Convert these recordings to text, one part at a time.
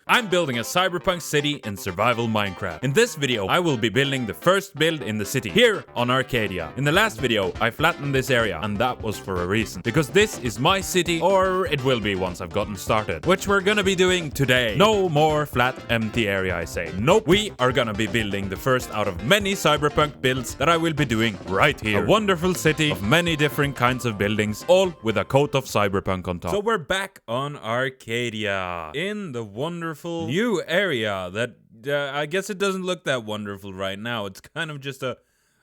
I'm building a cyberpunk city in survival Minecraft. In this video, I will be building the first build in the city, here on Arcadia. In the last video, I flattened this area, and that was for a reason. Because this is my city, or it will be once I've gotten started. Which we're gonna be doing today. No more flat, empty area, I say. Nope, we are gonna be building the first out of many cyberpunk builds that I will be doing right here. A wonderful city of many different kinds of buildings, all with a coat of cyberpunk on top. So we're back on Arcadia, in the wonderful new area that I guess it doesn't look that wonderful right now. It's kind of just a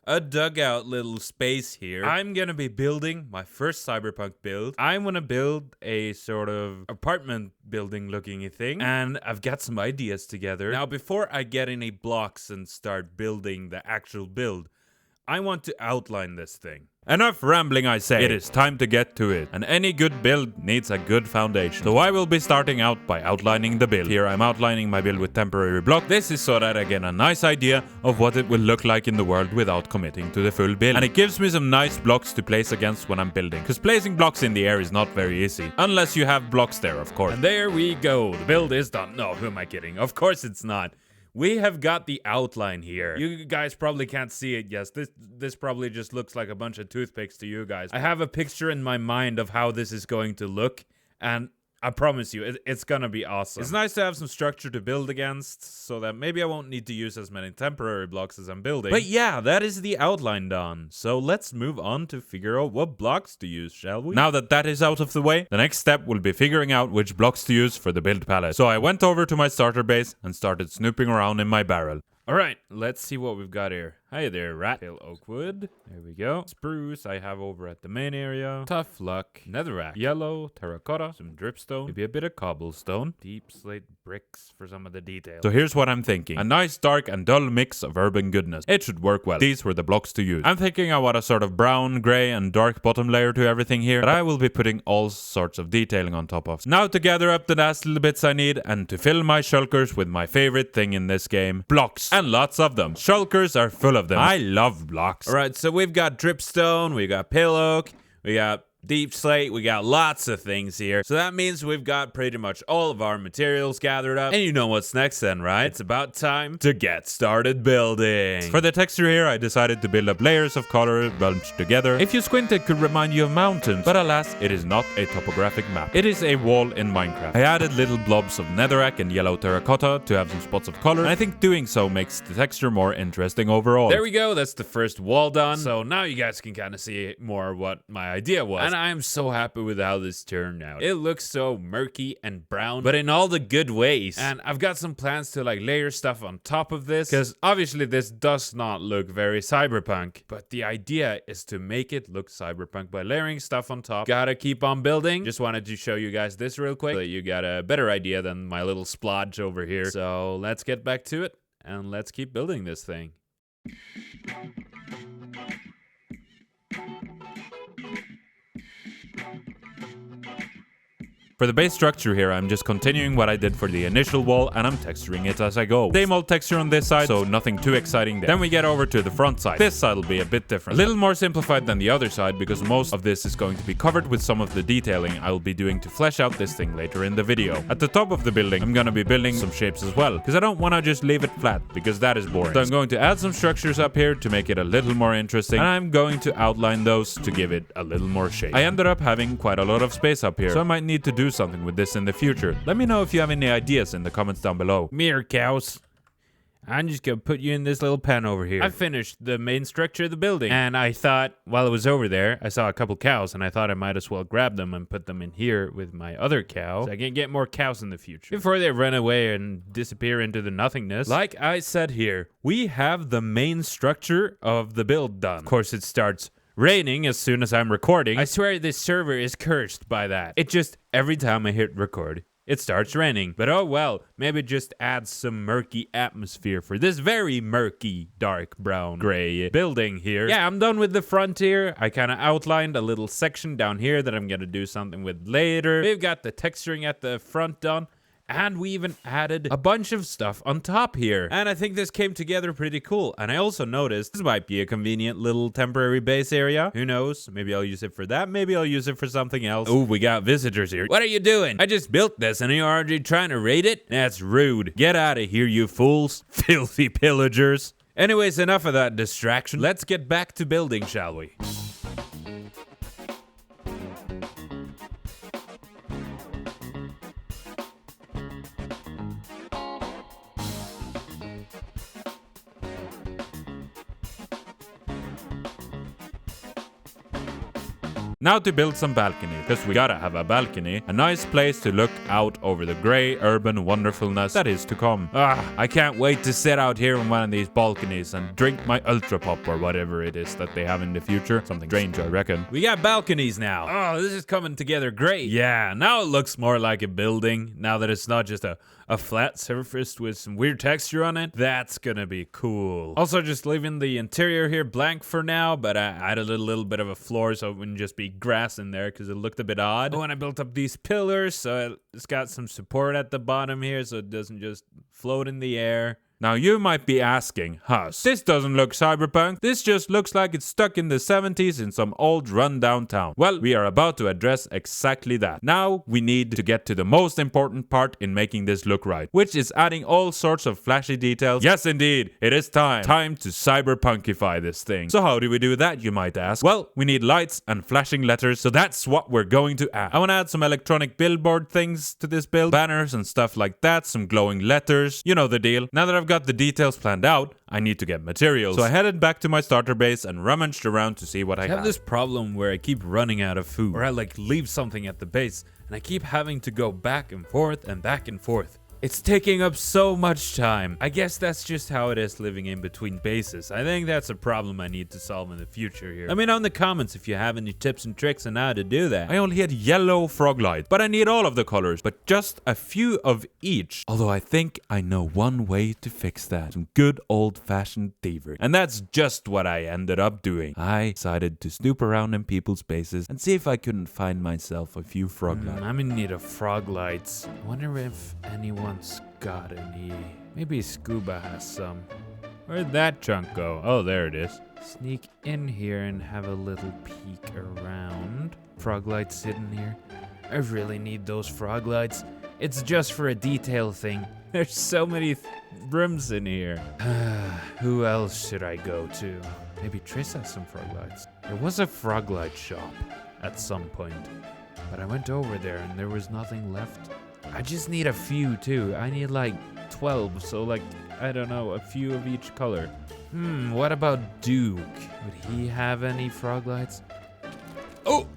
dugout little space here. I'm gonna be building my first cyberpunk build. I'm gonna build a sort of apartment building looking thing, and I've got some ideas together. Now, before I get any blocks and start building the actual build, I want to outline this thing. Enough rambling, I say. It is time to get to it. And any good build needs a good foundation. So I will be starting out by outlining the build. Here I'm outlining my build with temporary block. This is so that I get a nice idea of what it will look like in the world without committing to the full build. And it gives me some nice blocks to place against when I'm building. Because placing blocks in the air is not very easy. Unless you have blocks there, of course. And there we go. The build is done. No, who am I kidding? Of course it's not. We have got the outline here. You guys probably can't see it. Yes, this probably just looks like a bunch of toothpicks to you guys. I have a picture in my mind of how this is going to look, and I promise you, it's gonna be awesome. It's nice to have some structure to build against, so that maybe I won't need to use as many temporary blocks as I'm building. But yeah, that is the outline done. So let's move on to figure out what blocks to use, shall we? Now that that is out of the way, the next step will be figuring out which blocks to use for the build palette. So I went over to my starter base and started snooping around in my barrel. Alright, let's see what we've got here. Hi there, rat. Pale oak wood. There we go. Spruce I have over at the main area. Tough luck. Netherrack. Yellow. Terracotta. Some dripstone. Maybe a bit of cobblestone. Deep slate bricks for some of the details. So here's what I'm thinking. A nice dark and dull mix of urban goodness. It should work well. These were the blocks to use. I'm thinking I want a sort of brown, grey and dark bottom layer to everything here, but I will be putting all sorts of detailing on top of. Now to gather up the last little bits I need and to fill my shulkers with my favorite thing in this game. Blocks. And lots of them. Shulkers are full of them. I love blocks. Alright, so we've got dripstone, we got pale oak, we got deep slate, we got lots of things here. So that means we've got pretty much all of our materials gathered up. And you know what's next then, right? It's about time to get started building. For the texture here, I decided to build up layers of color bunched together. If you squint, it could remind you of mountains, but alas, it is not a topographic map. It is a wall in Minecraft. I added little blobs of netherrack and yellow terracotta to have some spots of color, and I think doing so makes the texture more interesting overall. There we go, that's the first wall done. So now you guys can kind of see more what my idea was. And I'm so happy with how this turned out. It looks so murky and brown, but in all the good ways. And I've got some plans to like layer stuff on top of this, because obviously this does not look very cyberpunk, but the idea is to make it look cyberpunk by layering stuff on top. Gotta keep on building. Just wanted to show you guys this real quick so that you got a better idea than my little splodge over here. So let's get back to it and let's keep building this thing. For the base structure here, I'm just continuing what I did for the initial wall, and I'm texturing it as I go. Same old texture on this side, so nothing too exciting there. Then we get over to the front side. This side will be a bit different. A little more simplified than the other side, because most of this is going to be covered with some of the detailing I will be doing to flesh out this thing later in the video. At the top of the building, I'm gonna be building some shapes as well, because I don't want to just leave it flat, because that is boring. So I'm going to add some structures up here to make it a little more interesting, and I'm going to outline those to give it a little more shape. I ended up having quite a lot of space up here, so I might need to do something with this in the future. Let me know if you have any ideas in the comments down below. Mere cows. I'm just gonna put you in this little pen over here. I finished the main structure of the building, and I thought while I was over there, I saw a couple cows, and I thought I might as well grab them and put them in here with my other cow, so I can get more cows in the future before they run away and disappear into the nothingness. Like I said here, we have the main structure of the build done. Of course, it starts raining as soon as I'm recording. I swear this server is cursed by that. It just, every time I hit record, it starts raining. But oh well, maybe just add some murky atmosphere for this very murky, dark brown, gray building here. Yeah, I'm done with the front here. I kind of outlined a little section down here that I'm gonna do something with later. We've got the texturing at the front done. And we even added a bunch of stuff on top here. And I think this came together pretty cool. And I also noticed this might be a convenient little temporary base area. Who knows? Maybe I'll use it for that. Maybe I'll use it for something else. Oh, we got visitors here. What are you doing? I just built this and you're already trying to raid it? That's rude. Get out of here, you fools. Filthy pillagers. Anyways, enough of that distraction. Let's get back to building, shall we? Now to build some balcony, because we gotta have a balcony, a nice place to look out over the grey urban wonderfulness that is to come. I can't wait to sit out here on one of these balconies and drink my Ultra Pop or whatever it is that they have in the future. Something strange, I reckon. We got balconies now. Oh, this is coming together great. Yeah, now it looks more like a building, now that it's not just a flat surface with some weird texture on it. That's gonna be cool. Also, just leaving the interior here blank for now, but I added a little bit of a floor so it wouldn't just be grass in there because it looked a bit odd. Oh, and I built up these pillars so it's got some support at the bottom here so it doesn't just float in the air. Now you might be asking, Huss, this doesn't look cyberpunk. This just looks like it's stuck in the 70s in some old rundown town. Well, we are about to address exactly that. Now we need to get to the most important part in making this look right, which is adding all sorts of flashy details. Yes, indeed, it is time. Time to cyberpunkify this thing. So how do we do that, you might ask? Well, we need lights and flashing letters, so that's what we're going to add. I want to add some electronic billboard things to this build, banners and stuff like that, some glowing letters, you know the deal. Now that I've got the details planned out, I need to get materials. So I headed back to my starter base and rummaged around to see what I have this problem where I keep running out of food, or I leave something at the base and I keep having to go back and forth and back and forth. It's taking up so much time. I guess that's just how it is living in between bases. I think that's a problem I need to solve in the future here. Let me know in the comments if you have any tips and tricks on how to do that. I only had yellow frog light, but I need all of the colors, but just a few of each. Although I think I know one way to fix that. Some good old-fashioned thievery. And that's just what I ended up doing. I decided to snoop around in people's bases and see if I couldn't find myself a few frog lights. I'm in need of frog lights. I wonder if anyone got any. Maybe Scuba has some. Where'd that chunk go? Oh, there it is. Sneak in here and have a little peek around. Frog lights sitting here. I really need those frog lights. It's just for a detail thing. There's so many rooms in here. Who else should I go to? Maybe Triss has some frog lights. There was a frog light shop at some point, but I went over there and there was nothing left. I just need a few too. I need like 12, so I don't know, a few of each color. What about Duke? Would he have any frog lights? Oh,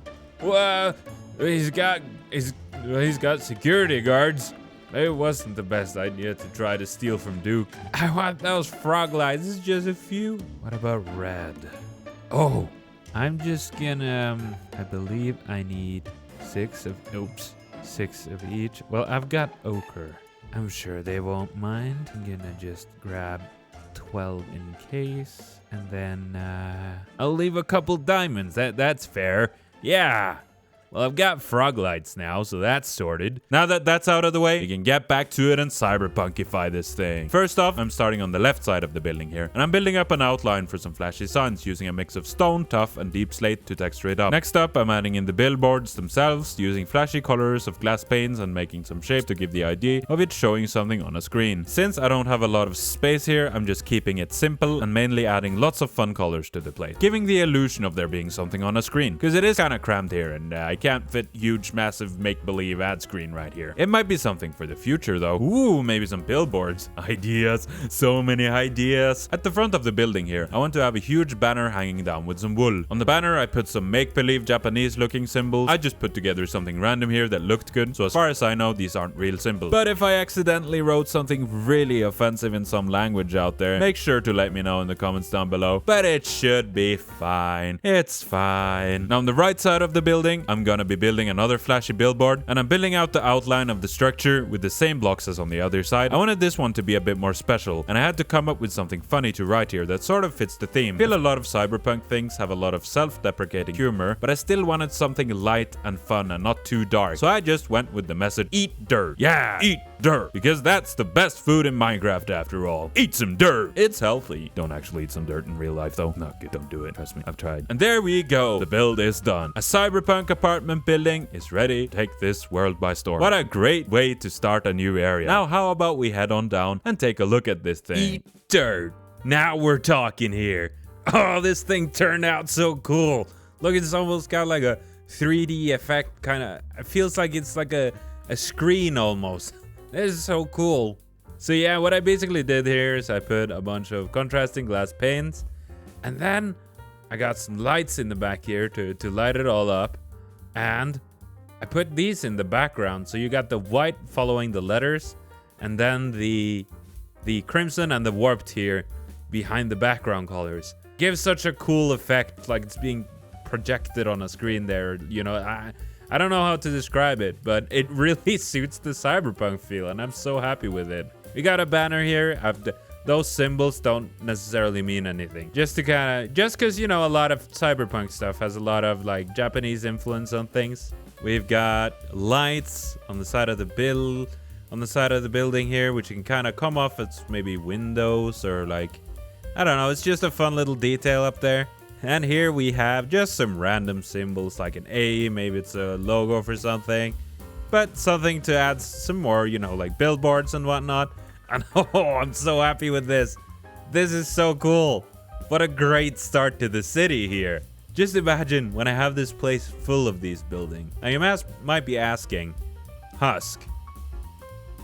well, he's got security guards. It wasn't the best idea to try to steal from Duke. I want those frog lights. This is just a few. What about red? Oh, I'm just gonna, I believe I need 6 of each. Well, I've got ochre. I'm sure they won't mind. I'm gonna just grab 12 in case. And then, I'll leave a couple diamonds. That's fair. Yeah. Well, I've got frog lights now, so that's sorted. Now that that's out of the way, we can get back to it and cyberpunkify this thing. First off, I'm starting on the left side of the building here, and I'm building up an outline for some flashy signs using a mix of stone, tuff, and deep slate to texture it up. Next up, I'm adding in the billboards themselves, using flashy colors of glass panes and making some shape to give the idea of it showing something on a screen. Since I don't have a lot of space here, I'm just keeping it simple and mainly adding lots of fun colors to the plate, giving the illusion of there being something on a screen, because it is kind of crammed here, and I can't fit huge, massive make-believe ad screen right here. It might be something for the future though. Ooh, maybe some billboards. Ideas. So many ideas. At the front of the building here, I want to have a huge banner hanging down with some wool. On the banner, I put some make-believe Japanese looking symbols. I just put together something random here that looked good, so as far as I know, these aren't real symbols. But if I accidentally wrote something really offensive in some language out there, make sure to let me know in the comments down below. But it should be fine. It's fine. Now on the right side of the building, I'm gonna be building another flashy billboard, and I'm building out the outline of the structure with the same blocks as on the other side. I wanted this one to be a bit more special, and I had to come up with something funny to write here that sort of fits the theme. I feel a lot of cyberpunk things have a lot of self-deprecating humor, but I still wanted something light and fun and not too dark. So I just went with the message, eat dirt. Yeah, eat dirt. Because that's the best food in Minecraft after all. Eat some dirt. It's healthy. Don't actually eat some dirt in real life though. No, don't do it. Trust me. I've tried. And there we go. The build is done. A cyberpunk apartment building is ready to take this world by storm. What a great way to start a new area. Now, how about we head on down and take a look at this thing? Eat dirt. Now we're talking here. Oh, this thing turned out so cool. Look, it's almost got like a 3D effect kind of. It feels like it's like a screen almost. This is so cool. So yeah, what I basically did here is I put a bunch of contrasting glass panes, and then I got some lights in the back here to light it all up, and I put these in the background. So you got the white following the letters, and then the crimson and the warped here behind the background colors. Gives such a cool effect, like it's being projected on a screen there. You know, I don't know how to describe it, but it really suits the cyberpunk feel, and I'm so happy with it. We got a banner here. Those symbols don't necessarily mean anything. Just because, you know, a lot of cyberpunk stuff has a lot of like Japanese influence on things. We've got lights on the side of the building here, which you can kind of come off as maybe windows or like, I don't know. It's just a fun little detail up there. And here we have just some random symbols like an A, maybe it's a logo for something, but something to add some more, you know, like billboards and whatnot. And oh, I'm so happy with this. This is so cool. What a great start to the city here. Just imagine when I have this place full of these buildings. Now you might be asking, Husk,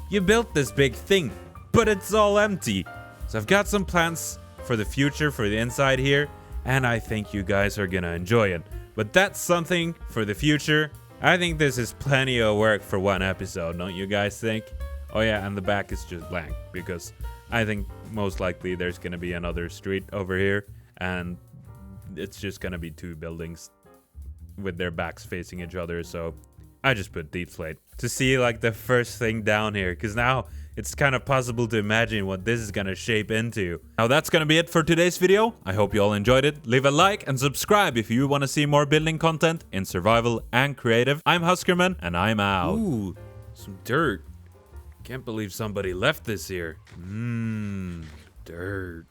you built this big thing, but it's all empty. So I've got some plans for the future for the inside here, and I think you guys are gonna enjoy it. But that's something for the future. I think this is plenty of work for one episode, don't you guys think? Oh yeah, and the back is just blank because I think most likely there's gonna be another street over here, and it's just gonna be two buildings with their backs facing each other. So I just put deep slate to see like the first thing down here, because now it's kind of possible to imagine what this is gonna shape into. Now that's gonna be it for today's video. I hope you all enjoyed it. Leave a like and subscribe if you want to see more building content in survival and creative. I'm Huskerman, and I'm out. Ooh, some dirt. Can't believe somebody left this here. Dirt.